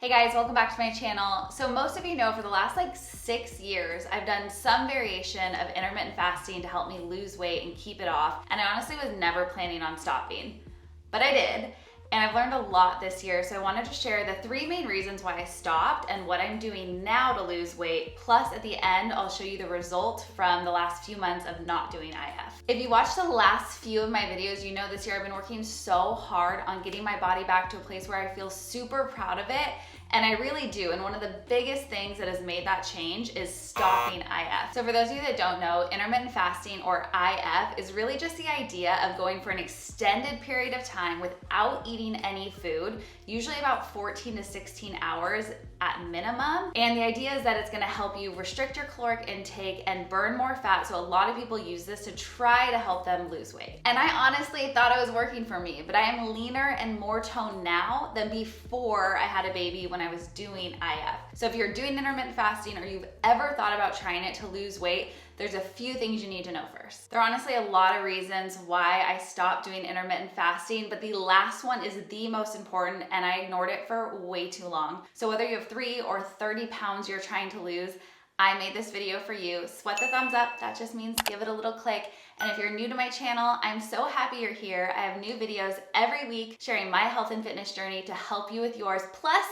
Hey guys, welcome back to my channel. So most of you know for the last like 6 years, I've done some variation of intermittent fasting to help me lose weight and keep it off. And I honestly was never planning on stopping, but I did. And I've learned a lot this year, so I wanted to share the 3 main reasons why I stopped and what I'm doing now to lose weight. Plus, at the end, I'll show you the result from the last few months of not doing IF. If you watched the last few of my videos, you know this year I've been working so hard on getting my body back to a place where I feel super proud of it. And I really do. And one of the biggest things that has made that change is stopping IF. So for those of you that don't know, intermittent fasting or IF is really just the idea of going for an extended period of time without eating any food, usually about 14 to 16 hours at minimum. And the idea is that it's gonna help you restrict your caloric intake and burn more fat. So a lot of people use this to try to help them lose weight. And I honestly thought it was working for me, but I am leaner and more toned now than before I had a baby when I was doing IF. So if you're doing intermittent fasting or you've ever thought about trying it to lose weight, there's a few things you need to know first. There are honestly a lot of reasons why I stopped doing intermittent fasting, but the last one is the most important and I ignored it for way too long. So whether you have 3 or 30 pounds you're trying to lose, I made this video for you. Sweat the thumbs up, that just means give it a little click. And if you're new to my channel, I'm so happy you're here. I have new videos every week sharing my health and fitness journey to help you with yours, plus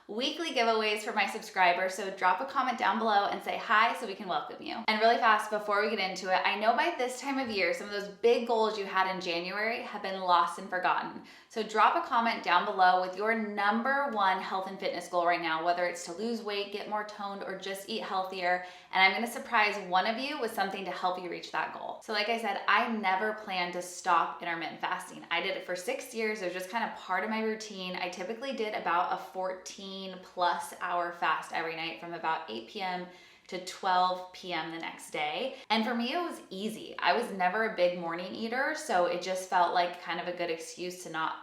weekly giveaways for my subscribers. So drop a comment down below and say hi so we can welcome you. And really fast, before we get into it, I know by this time of year, some of those big goals you had in January have been lost and forgotten. So drop a comment down below with your #1 health and fitness goal right now, whether it's to lose weight, get more toned, or just eat healthier. And I'm gonna surprise one of you with something to help you reach that goal. So like I said, I never planned to stop intermittent fasting. I did it for 6 years. It was just kind of part of my routine. I typically did about a 14+ hour fast every night from about 8 p.m. to 12 p.m. the next day. And for me, it was easy. I was never a big morning eater, so it just felt like kind of a good excuse to not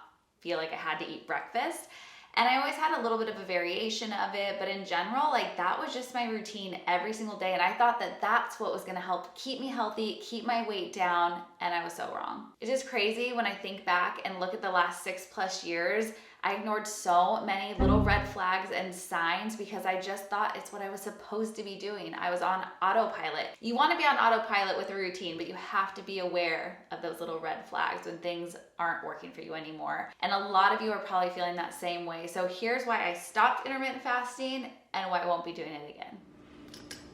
feel like I had to eat breakfast. And I always had a little bit of a variation of it, but in general, like that was just my routine every single day. And I thought that that's what was gonna help keep me healthy, keep my weight down, and I was so wrong. It's just crazy when I think back and look at the last 6+ years. I ignored so many little red flags and signs because I just thought it's what I was supposed to be doing. I was on autopilot. You want to be on autopilot with a routine, but you have to be aware of those little red flags when things aren't working for you anymore. And a lot of you are probably feeling that same way. So here's why I stopped intermittent fasting and why I won't be doing it again.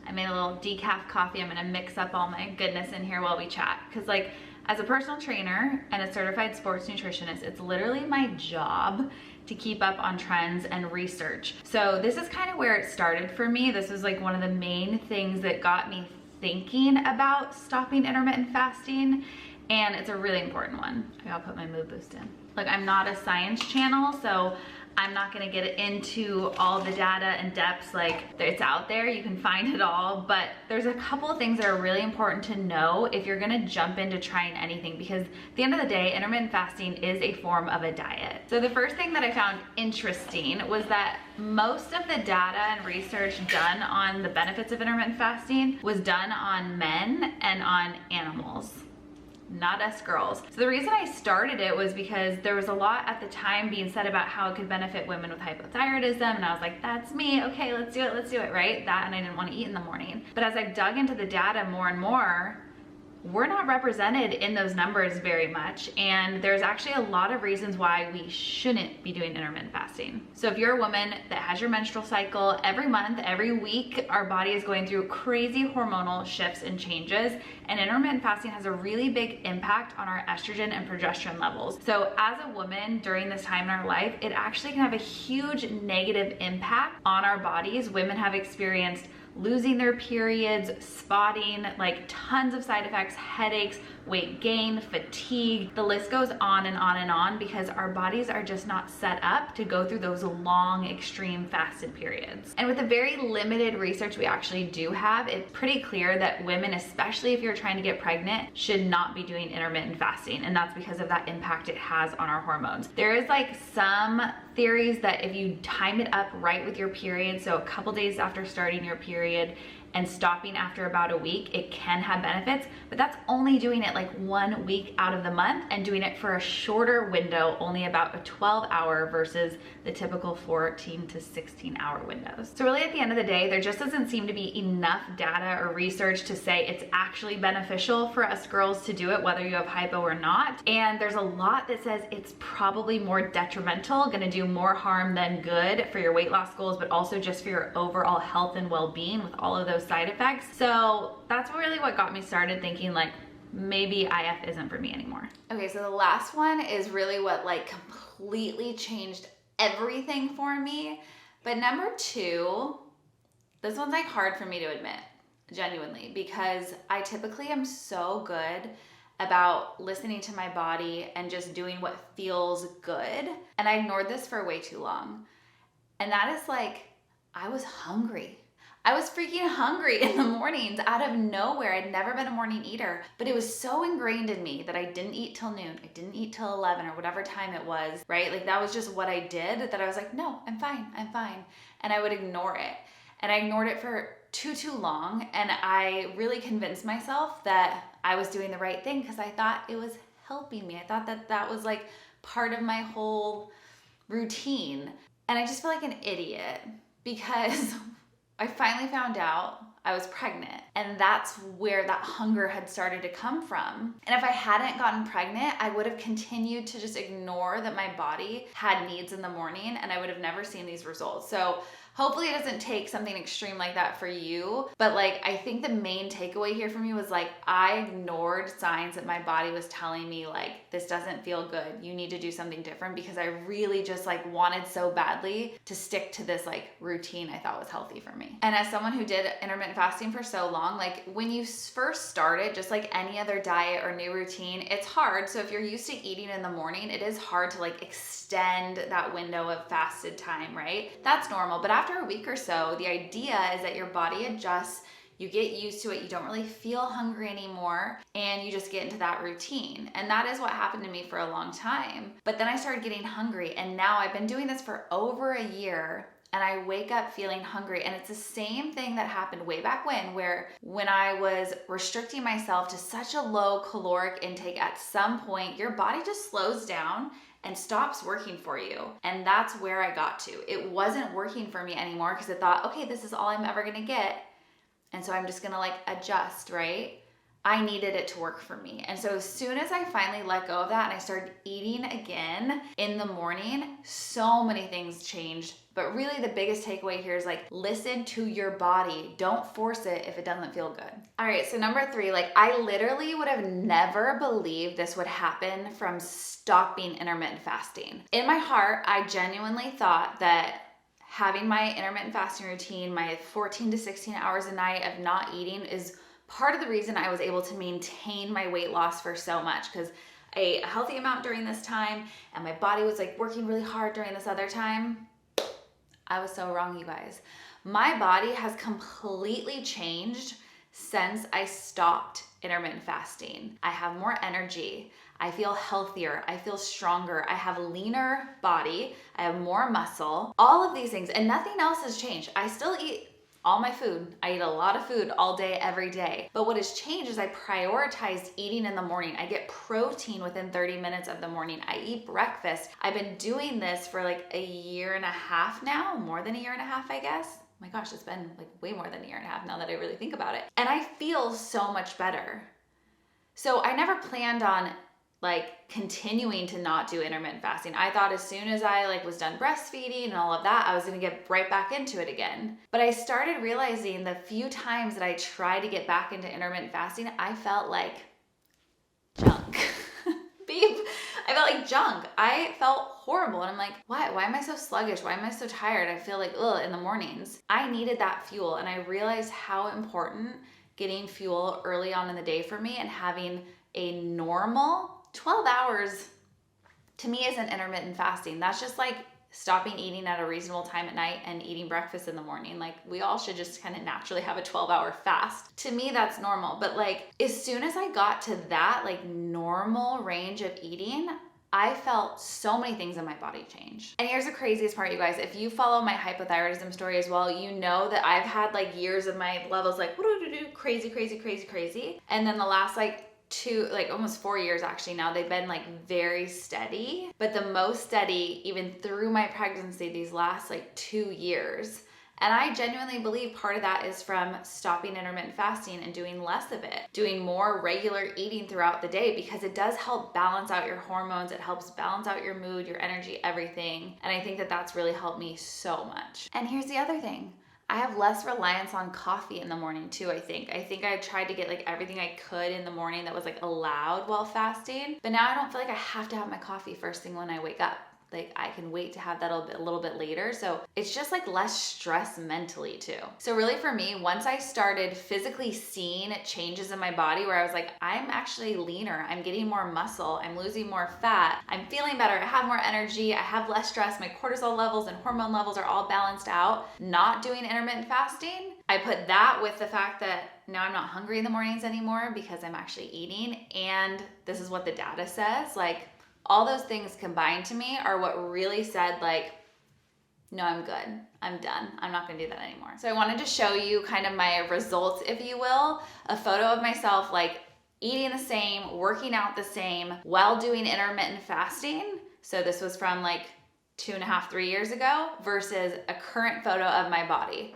I made a little decaf coffee. I'm gonna mix up all my goodness in here while we chat. Cause like, as a personal trainer and a certified sports nutritionist, it's literally my job to keep up on trends and research. So this is kind of where it started for me. This was like one of the main things that got me thinking about stopping intermittent fasting. And it's a really important one. I gotta put my mood boost in. Look, I'm not a science channel, so I'm not gonna get into all the data and depths, like it's out there, you can find it all, but there's a couple of things that are really important to know if you're gonna jump into trying anything, because at the end of the day, intermittent fasting is a form of a diet. So the first thing that I found interesting was that most of the data and research done on the benefits of intermittent fasting was done on men and on animals. Not us girls. So the reason I started it was because there was a lot at the time being said about how it could benefit women with hypothyroidism, and I was like, that's me, okay, let's do it, right? That, and I didn't want to eat in the morning. But as I've dug into the data more and more, we're not represented in those numbers very much, and there's actually a lot of reasons why we shouldn't be doing intermittent fasting. So if you're a woman that has your menstrual cycle every month, every week, our body is going through crazy hormonal shifts and changes, and intermittent fasting has a really big impact on our estrogen and progesterone levels. So as a woman during this time in our life, it actually can have a huge negative impact on our bodies. Women have experienced losing their periods, spotting, like tons of side effects, headaches, weight gain, fatigue. The list goes on and on and on because our bodies are just not set up to go through those long, extreme fasted periods. And with the very limited research we actually do have, it's pretty clear that women, especially if you're trying to get pregnant, should not be doing intermittent fasting. And that's because of that impact it has on our hormones. There is like some theories that if you time it up right with your period, so a couple days after starting your period, and stopping after about a week, it can have benefits, but that's only doing it like 1 week out of the month and doing it for a shorter window, only about a 12-hour versus the typical 14 to 16-hour windows. So really at the end of the day, there just doesn't seem to be enough data or research to say it's actually beneficial for us girls to do it, whether you have hypo or not. And there's a lot that says it's probably more detrimental, gonna do more harm than good for your weight loss goals, but also just for your overall health and well-being with all of those side effects. So that's really what got me started thinking like, maybe IF isn't for me anymore. Okay, so the last one is really what like completely changed everything for me. But number 2, this one's like hard for me to admit, genuinely, because I typically am so good about listening to my body and just doing what feels good. And I ignored this for way too long. And that is like, I was hungry. I was freaking hungry in the mornings out of nowhere. I'd never been a morning eater, but it was so ingrained in me that I didn't eat till noon. I didn't eat till 11 or whatever time it was, right? Like that was just what I did, that I was like, no, I'm fine. And I would ignore it. And I ignored it for too long. And I really convinced myself that I was doing the right thing because I thought it was helping me. I thought that that was like part of my whole routine. And I just feel like an idiot because I finally found out I was pregnant, and that's where that hunger had started to come from. And if I hadn't gotten pregnant, I would have continued to just ignore that my body had needs in the morning, and I would have never seen these results. So hopefully it doesn't take something extreme like that for you. But like, I think the main takeaway here for me was like, I ignored signs that my body was telling me like, this doesn't feel good. You need to do something different, because I really just like wanted so badly to stick to this like routine I thought was healthy for me. And as someone who did intermittent fasting for so long, like when you first start it, just like any other diet or new routine, it's hard. So if you're used to eating in the morning, it is hard to like extend that window of fasted time, right? That's normal. But after a week or so, the idea is that your body adjusts, you get used to it, you don't really feel hungry anymore, and you just get into that routine. And that is what happened to me for a long time. But then I started getting hungry, and now I've been doing this for over a year, and I wake up feeling hungry. And it's the same thing that happened way back when I was restricting myself to such a low caloric intake. At some point, your body just slows down and stops working for you. And that's where I got to. It wasn't working for me anymore because I thought, okay, this is all I'm ever gonna get. And so I'm just gonna like adjust, right? I needed it to work for me. And so as soon as I finally let go of that and I started eating again in the morning, so many things changed. But really the biggest takeaway here is like, listen to your body. Don't force it if it doesn't feel good. All right, so number 3, like I literally would have never believed this would happen from stopping intermittent fasting. In my heart, I genuinely thought that having my intermittent fasting routine, my 14 to 16 hours a night of not eating, is part of the reason I was able to maintain my weight loss for so much, because I ate a healthy amount during this time and my body was like working really hard during this other time. I was so wrong, you guys. My body has completely changed since I stopped intermittent fasting. I have more energy. I feel healthier. I feel stronger. I have a leaner body. I have more muscle. All of these things, and nothing else has changed. I still eat all my food. I eat a lot of food all day, every day. But what has changed is I prioritized eating in the morning. I get protein within 30 minutes of the morning. I eat breakfast. I've been doing this for like a year and a half now, more than a year and a half, I guess. Oh my gosh, it's been like way more than a year and a half now that I really think about it. And I feel so much better. So I never planned on like continuing to not do intermittent fasting. I thought as soon as I like was done breastfeeding and all of that, I was gonna get right back into it again. But I started realizing the few times that I tried to get back into intermittent fasting, I felt like junk. Beep. I felt like junk. I felt horrible. And I'm like, why am I so sluggish? Why am I so tired? I feel like, in the mornings. I needed that fuel. And I realized how important getting fuel early on in the day for me and having a normal 12 hours to me isn't intermittent fasting. That's just like stopping eating at a reasonable time at night and eating breakfast in the morning. Like we all should just kind of naturally have a 12-hour fast. To me, that's normal. But like as soon as I got to that like normal range of eating, I felt so many things in my body change. And here's the craziest part, you guys. If you follow my hypothyroidism story as well, you know that I've had like years of my levels like crazy, crazy, crazy, crazy. And then the last like almost 4 years actually now, they've been like very steady. But the most steady even through my pregnancy these last like 2 years. And I genuinely believe part of that is from stopping intermittent fasting and doing less of it, doing more regular eating throughout the day, because it does help balance out your hormones. It helps balance out your mood, your energy, everything. And I think that that's really helped me so much. And here's the other thing. I have less reliance on coffee in the morning too, I think. I tried to get like everything I could in the morning that was like allowed while fasting. But now I don't feel like I have to have my coffee first thing when I wake up. Like I can wait to have that a little bit later. So it's just like less stress mentally too. So really for me, once I started physically seeing changes in my body where I was like, I'm actually leaner, I'm getting more muscle, I'm losing more fat, I'm feeling better, I have more energy, I have less stress, my cortisol levels and hormone levels are all balanced out, not doing intermittent fasting, I put that with the fact that now I'm not hungry in the mornings anymore because I'm actually eating. And this is what the data says, like, all those things combined to me are what really said like, no, I'm good. I'm done. I'm not gonna do that anymore. So I wanted to show you kind of my results, if you will, a photo of myself like eating the same, working out the same while doing intermittent fasting. So this was from like 2.5, 3 years ago versus a current photo of my body.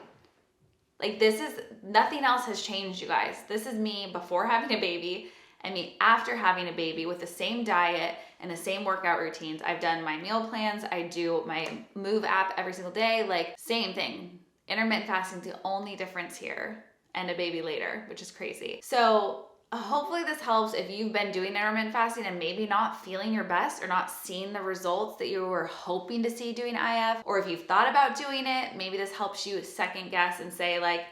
Like this is, nothing else has changed, you guys. This is me before having a baby and me after having a baby with the same diet and the same workout routines. I've done my meal plans. I do my Move app every single day, like same thing. Intermittent fasting is the only difference here, and a baby later, which is crazy. So hopefully this helps if you've been doing intermittent fasting and maybe not feeling your best or not seeing the results that you were hoping to see doing IF, or if you've thought about doing it, maybe this helps you second guess and say like,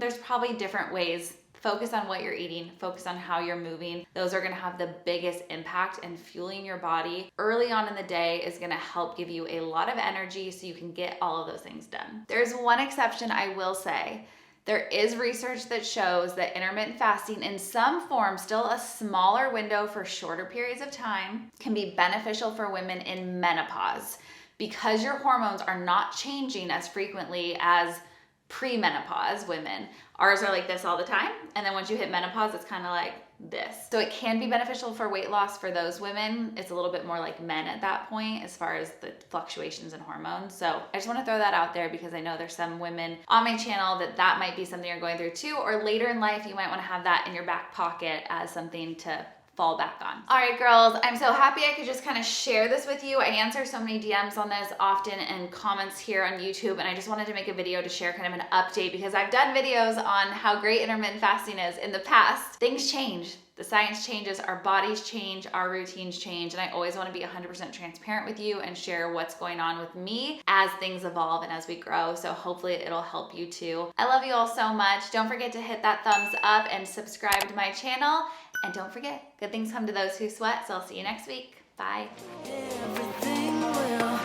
there's probably different ways. Focus on what you're eating, focus on how you're moving. Those are gonna have the biggest impact, and fueling your body early on in the day is gonna help give you a lot of energy so you can get all of those things done. There's one exception I will say. There is research that shows that intermittent fasting in some form, still a smaller window for shorter periods of time, can be beneficial for women in menopause because your hormones are not changing as frequently as pre-menopause women. Ours are like this all the time, and then once you hit menopause, it's kind of like this. So it can be beneficial for weight loss for those women. It's a little bit more like men at that point as far as the fluctuations in hormones. So I just want to throw that out there because I know there's some women on my channel that might be something you're going through too, or later in life you might want to have that in your back pocket as something to fall back on. All right, girls, I'm so happy I could just kind of share this with you. I answer so many DMs on this often and comments here on YouTube, and I just wanted to make a video to share kind of an update because I've done videos on how great intermittent fasting is in the past. Things change. The science changes, our bodies change, our routines change, and I always want to be 100% transparent with you and share what's going on with me as things evolve and as we grow. So hopefully it'll help you too. I love you all so much. Don't forget to hit that thumbs up and subscribe to my channel. And don't forget, good things come to those who sweat. So I'll see you next week. Bye. Everything will